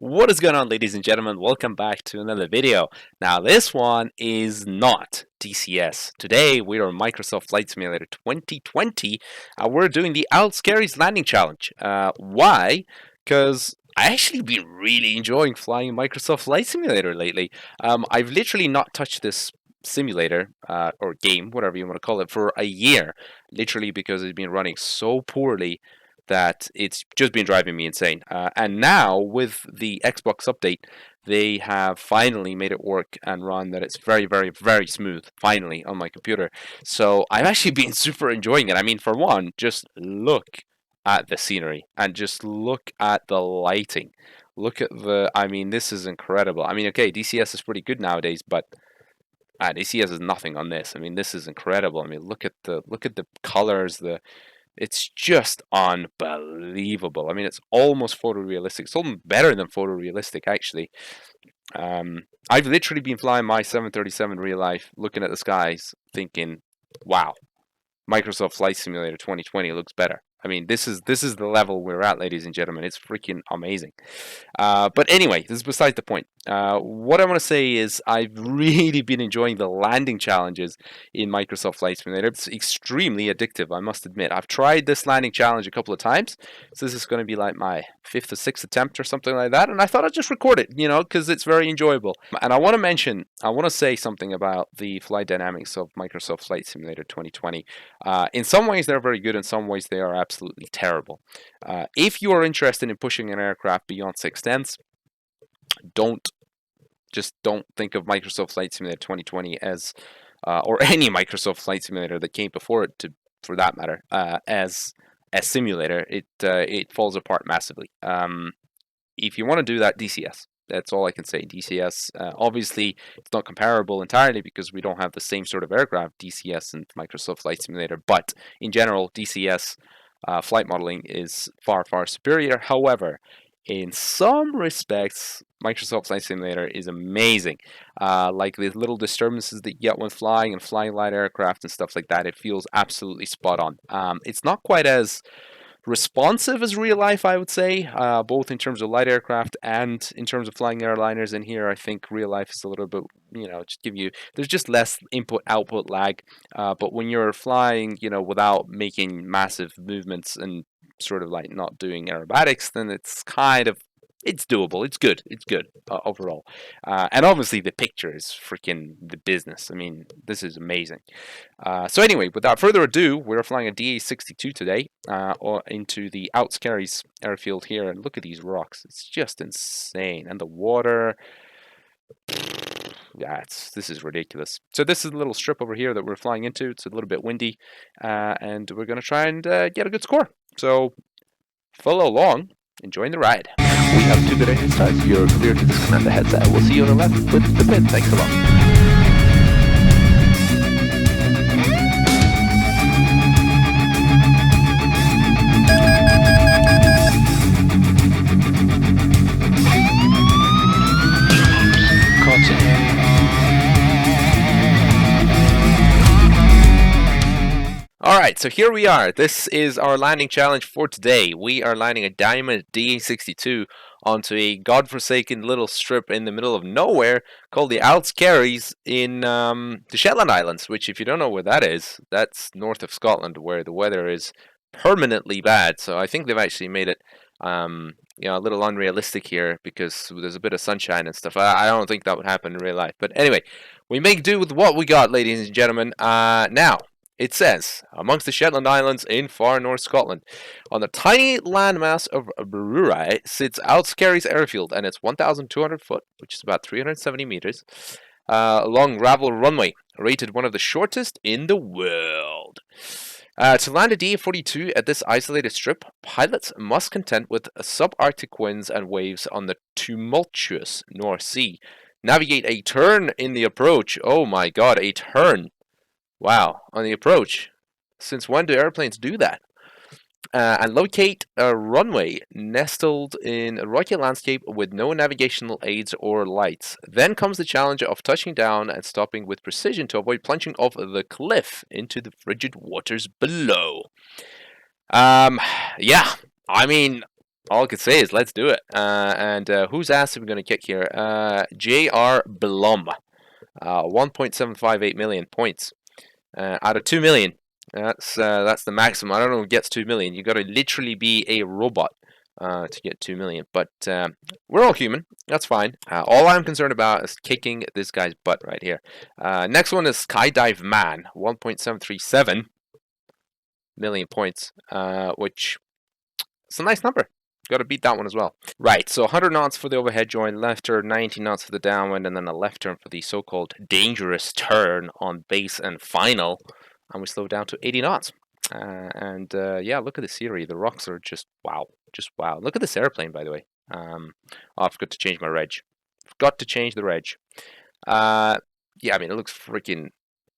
What is going on, ladies and gentlemen? Welcome back to another video. Now this one is not DCS. Today we are on Microsoft Flight Simulator 2020 and we're doing the Skerries landing challenge. Why? Because I actually been really enjoying flying Microsoft Flight Simulator lately. I've literally not touched this simulator or game, whatever you want to call it, for a year, literally because it's been running so poorly that it's just been driving me insane. And now with the Xbox update, they have finally made it work and run that it's very, very, very smooth, finally, on my computer. So I've actually been super enjoying it. I mean, for one, just look at the scenery and just look at the lighting. Look at I mean, this is incredible. I mean, okay, DCS is pretty good nowadays, but DCS is nothing on this. I mean, this is incredible. I mean, look at the colors, it's just unbelievable. I mean, it's almost photorealistic. It's almost better than photorealistic, actually. I've literally been flying my 737 real life, looking at the skies, thinking, wow, Microsoft Flight Simulator 2020 looks better. I mean, this is the level we're at, ladies and gentlemen. It's freaking amazing. But anyway, this is beside the point. What I want to say is I've really been enjoying the landing challenges in Microsoft Flight Simulator. It's extremely addictive, I must admit. I've tried this landing challenge a couple of times, so this is going to be like my 5th or 6th attempt or something like that, and I thought I'd just record it, you know, because it's very enjoyable. And I want to say something about the flight dynamics of Microsoft Flight Simulator 2020. In some ways, they're very good. In some ways, they are absolutely terrible. If you are interested in pushing an aircraft beyond 6/10, don't think of Microsoft Flight Simulator 2020 as, or any Microsoft Flight Simulator that came before it, for that matter, as a simulator. It falls apart massively. If you want to do that, DCS. That's all I can say. DCS, obviously, it's not comparable entirely because we don't have the same sort of aircraft, DCS and Microsoft Flight Simulator. But in general, DCS flight modeling is far, far superior. However, in some respects, Microsoft Flight Simulator is amazing. Like the little disturbances that you get when flying and flying light aircraft and stuff like that, it feels absolutely spot on. It's not quite as responsive as real life, I would say, both in terms of light aircraft and in terms of flying airliners. In here, I think real life is a little bit, there's just less input output lag. But when you're flying, without making massive movements and sort of like not doing aerobatics, then it's doable. It's good. It's good overall. And obviously the picture is freaking the business. I mean, this is amazing. So anyway, without further ado, we're flying a DA62 today into the Skerries airfield here. And look at these rocks. It's just insane. And the water. Yeah, this is ridiculous. So this is a little strip over here that we're flying into. It's a little bit windy. And we're going to try and get a good score. So follow along. Enjoying the ride. We have 2 good engine starts. You're clear to disconnect the headset. We'll see you on the left with the pin. Thanks a lot. Alright, so here we are. This is our landing challenge for today. We are landing a Diamond DA62 onto a godforsaken little strip in the middle of nowhere called the Skerries in the Shetland Islands, which, if you don't know where that is, that's north of Scotland, where the weather is permanently bad. So I think they've actually made it a little unrealistic here because there's a bit of sunshine and stuff. I don't think that would happen in real life. But anyway, we make do with what we got, ladies and gentlemen. Now, it says, amongst the Shetland Islands in far north Scotland, on the tiny landmass of Brurei sits Skerries Airfield, and it's 1,200 foot, which is about 370 meters, long gravel runway, rated one of the shortest in the world. To land a DA-42 at this isolated strip, pilots must contend with subarctic winds and waves on the tumultuous North Sea. Navigate a turn in the approach. Oh my god, a turn. Wow, on the approach. Since when do airplanes do that? And locate a runway nestled in a rocky landscape with no navigational aids or lights. Then comes the challenge of touching down and stopping with precision to avoid plunging off the cliff into the frigid waters below. Yeah, I mean, all I could say is let's do it. And whose ass are we going to kick here? J.R. Blum. 1.758 million points out of 2 million. That's the maximum. I don't know who gets 2 million. You got to literally be a robot to get 2 million. But we're all human. That's fine. All I'm concerned about is kicking this guy's butt right here. Next one is Skydive Man. 1.737 million points, which is a nice number. Got to beat that one as well. Right, so 100 knots for the overhead join, left turn, 90 knots for the downwind, and then a left turn for the so-called dangerous turn on base and final. And we slow down to 80 knots. Yeah, look at the scenery. The rocks are just wow. Just wow. Look at this airplane, by the way. Oh, I forgot to change my reg. Forgot to change the reg. Yeah, I mean, it looks freaking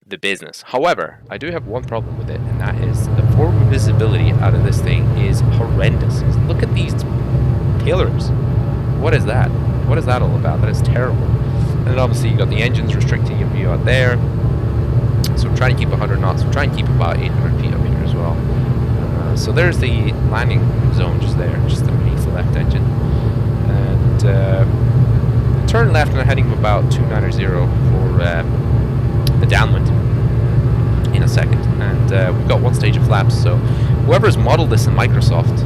the business. However, I do have one problem with it, and that is the forward visibility out of this thing is horrendous. Look at these pillars. What is that? What is that all about? That is terrible. And then obviously you got the engines restricting your view out there. So I'm trying to keep 100 knots. I'm trying to keep about 800 feet up here as well. So there's the landing zone just there, just underneath the left engine. And turn left and I'm heading about 290 for the downwind in a second. And we've got one stage of flaps, so whoever's modeled this in Microsoft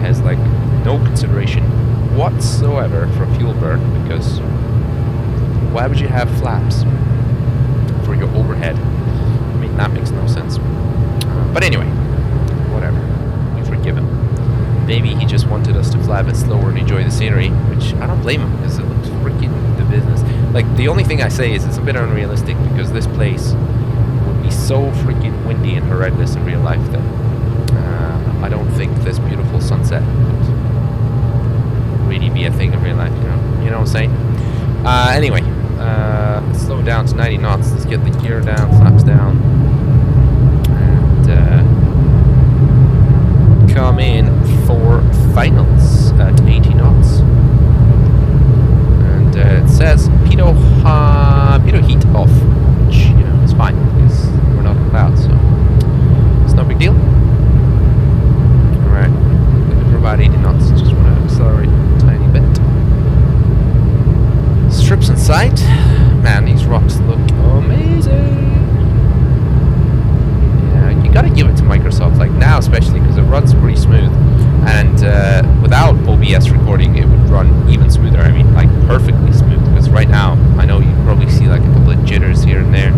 has like no consideration whatsoever for fuel burn, because why would you have flaps for your overhead? I mean, that makes no sense. But anyway, whatever. We forgive him. Maybe he just wanted us to fly a bit slower and enjoy the scenery, which I don't blame him, because it looks freaking the business. Like, the only thing I say is it's a bit unrealistic, because this place would be so freaking windy and horrendous in real life that I don't think this beautiful sunset would really be a thing in real life, you know what I'm saying? Anyway, let's slow down to 90 knots. Let's get the gear down, flaps down, and come in for finals at 80 knots. And it says pitot heat off, which is fine because we're not in clouds, so it's no big deal. All right, looking for about 80 knots. Just want to accelerate a tiny bit. Strips in sight. Man, these rocks look amazing. Yeah, you gotta give it to Microsoft, like now especially, because it runs pretty smooth. And without OBS recording, it would run even smoother. I mean, like perfectly smooth. Because right now, I know you probably see like a couple of jitters here and there.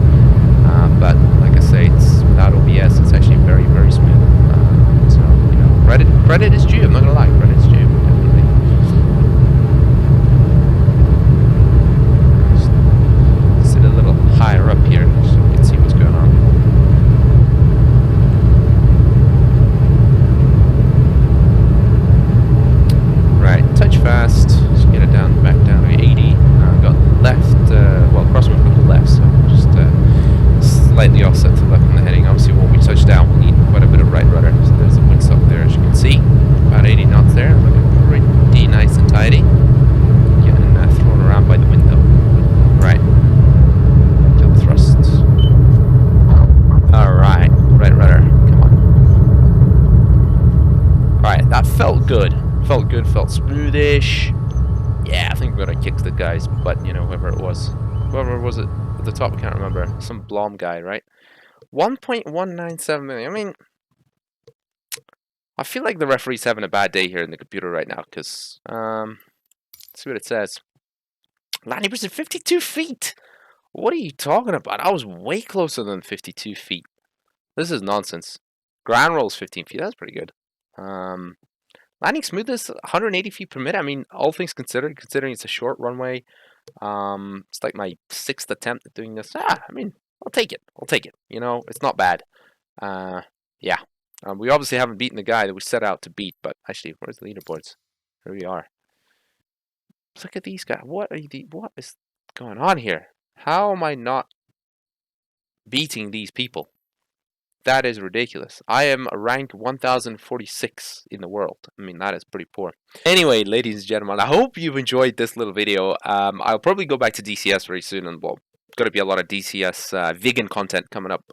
But like I say, it's without OBS, it's actually very, very smooth. So, credit is due. I'm not gonna lie, credit is due. Definitely. Sit a little higher up here so we can see what's going on. Right, touch fast. Just get it down, back down to 80. Got left, well, crosswind from the left, so just slightly offset to the left in the heading. Obviously, when we touch down, we'll need quite a bit of right rudder. So there's a windsock there, as you can see. About 80 knots there, looking pretty nice and tidy. Getting thrown around by the wind, though. Right. Kill the thrusts. Alright, right rudder, come on. Alright, that felt good. Felt good, felt smoothish. Yeah, I think we're gonna kick the guy's butt, whoever it was. Whoever was it at the top, I can't remember. Some Blom guy, right? 1.197 million. I mean, I feel like the referee's having a bad day here in the computer right now, because, let's see what it says. Landing position 52 feet! What are you talking about? I was way closer than 52 feet. This is nonsense. Ground roll's 15 feet, that's pretty good. Landing smoothness 180 feet per minute. I mean, all things considered, considering it's a short runway, it's like my 6th attempt at doing this. I mean, I'll take it. I'll take it. It's not bad. Yeah. We obviously haven't beaten the guy that we set out to beat, but actually, where's the leaderboards? Here we are. Look at these guys. What is going on here? How am I not beating these people? That is ridiculous. I am rank 1046 in the world. I mean, that is pretty poor. Anyway, ladies and gentlemen, I hope you've enjoyed this little video. I'll probably go back to DCS very soon, and well, going to be a lot of DCS vegan content coming up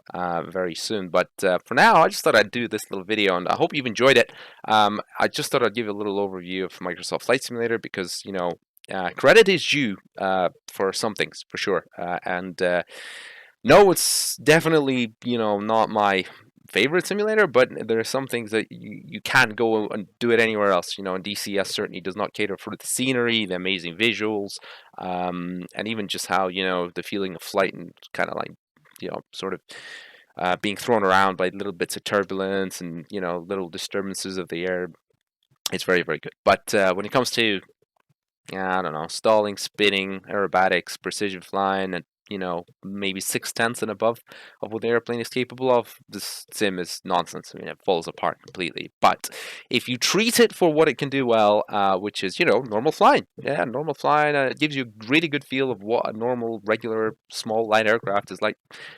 very soon. But for now, I just thought I'd do this little video, and I hope you've enjoyed it. I just thought I'd give you a little overview of Microsoft Flight Simulator because, you know, credit is due for some things, for sure. No, it's definitely, you know, not my favorite simulator, but there are some things that you can't go and do it anywhere else. You know, and DCS certainly does not cater for the scenery, the amazing visuals, and even just how, you know, the feeling of flight and kind of like, you know, sort of being thrown around by little bits of turbulence and, you know, little disturbances of the air. It's very, very good. But when it comes to, I don't know, stalling, spinning, aerobatics, precision flying, and, you know, maybe 6/10 and above of what the airplane is capable of, this sim is nonsense. I mean, it falls apart completely. But if you treat it for what it can do well, which is, you know, normal flying. Yeah, normal flying. It gives you a really good feel of what a normal, regular, small, light aircraft is like,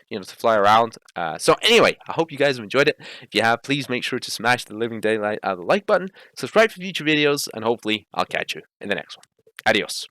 you know, to fly around. So anyway, I hope you guys have enjoyed it. If you have, please make sure to smash the living daylight out of the like button, subscribe for future videos, and hopefully I'll catch you in the next one. Adios.